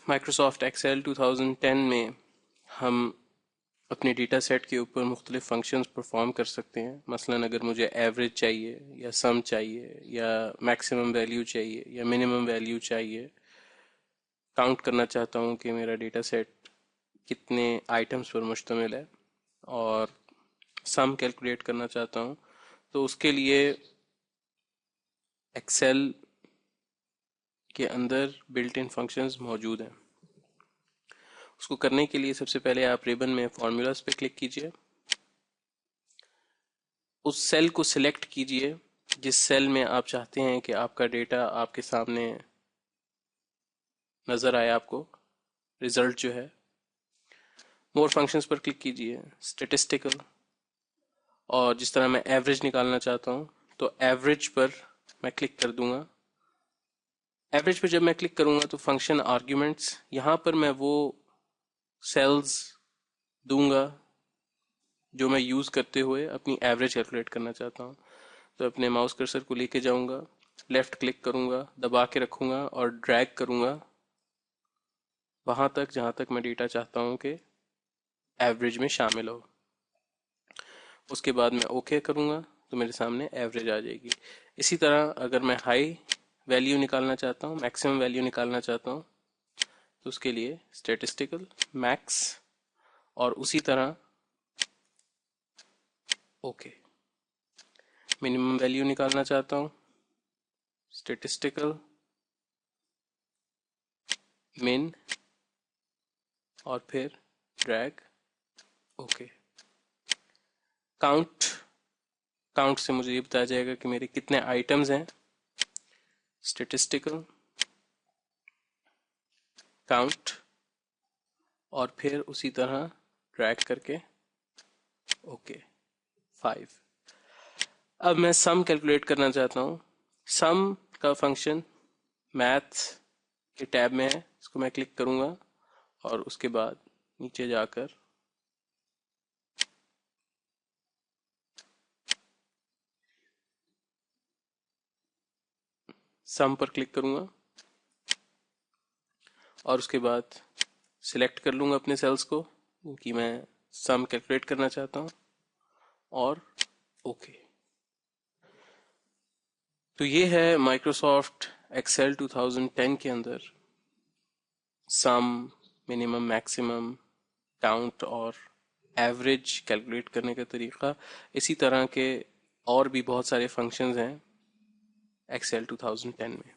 Microsoft Excel 2010 में हम अपने डेटा सेट के ऊपर मुख्तलिफ फंक्शंस परफॉर्म कर सकते हैं। मसलन अगर मुझे एवरेज चाहिए या सम चाहिए या मैक्सिमम वैल्यू चाहिए या मिनिमम वैल्यू चाहिए, काउंट करना चाहता हूँ कि मेरा डेटा सेट कितने आइटम्स पर मुश्तमिल है, और सम कैलकुलेट करना चाहता हूँ, तो उसके लिए एक्सेल के अंदर बिल्ट इन फंक्शंस मौजूद हैं। उसको करने के लिए सबसे पहले आप रिबन में फॉर्मूलाज पे क्लिक कीजिए। उस सेल को सिलेक्ट कीजिए जिस सेल में आप चाहते हैं कि आपका डेटा आपके सामने नज़र आए, आपको रिजल्ट जो है। मोर फंक्शंस पर क्लिक कीजिए, स्टेटिस्टिकल, और जिस तरह मैं एवरेज निकालना चाहता हूँ तो एवरेज पर मैं क्लिक कर दूंगा। एवरेज पर जब मैं क्लिक करूंगा तो फंक्शन आर्ग्यूमेंट्स, यहाँ पर मैं वो सेल्स दूंगा जो मैं यूज़ करते हुए अपनी एवरेज कैलकुलेट करना चाहता हूँ। तो अपने माउस कर्सर को लेके जाऊंगा, लेफ्ट क्लिक करूंगा, दबा के रखूंगा और ड्रैग करूंगा वहां तक जहां तक मैं डेटा चाहता हूँ कि एवरेज में शामिल हो। उसके बाद मैं ओके करूंगा तो मेरे सामने एवरेज आ जाएगी। इसी तरह अगर मैं हाई वैल्यू निकालना चाहता हूँ, मैक्सिमम वैल्यू निकालना चाहता हूँ, तो उसके लिए स्टेटिस्टिकल मैक्स, और उसी तरह ओके। मिनिमम वैल्यू निकालना चाहता हूँ, स्टेटिस्टिकल मिन, और फिर ड्रैग ओके। काउंट काउंट से मुझे ये बताया जाएगा कि मेरे कितने आइटम्स हैं। स्टेटिस्टिकल काउंट, और फिर उसी तरह ड्रैग करके ओके 5। अब मैं सम कैलकुलेट करना चाहता हूँ। सम का फंक्शन मैथ के टैब में है, इसको मैं क्लिक करूंगा और उसके बाद नीचे जाकर सम पर क्लिक करूंगा और उसके बाद सिलेक्ट कर लूंगा अपने सेल्स को क्योंकि मैं सम कैलकुलेट करना चाहता हूँ, और ओके। तो ये है माइक्रोसॉफ्ट एक्सेल 2010 के अंदर सम, मिनिमम, मैक्सिमम, काउंट और एवरेज कैलकुलेट करने का तरीका। इसी तरह के और भी बहुत सारे फंक्शंस हैं एक्सेल 2010 में।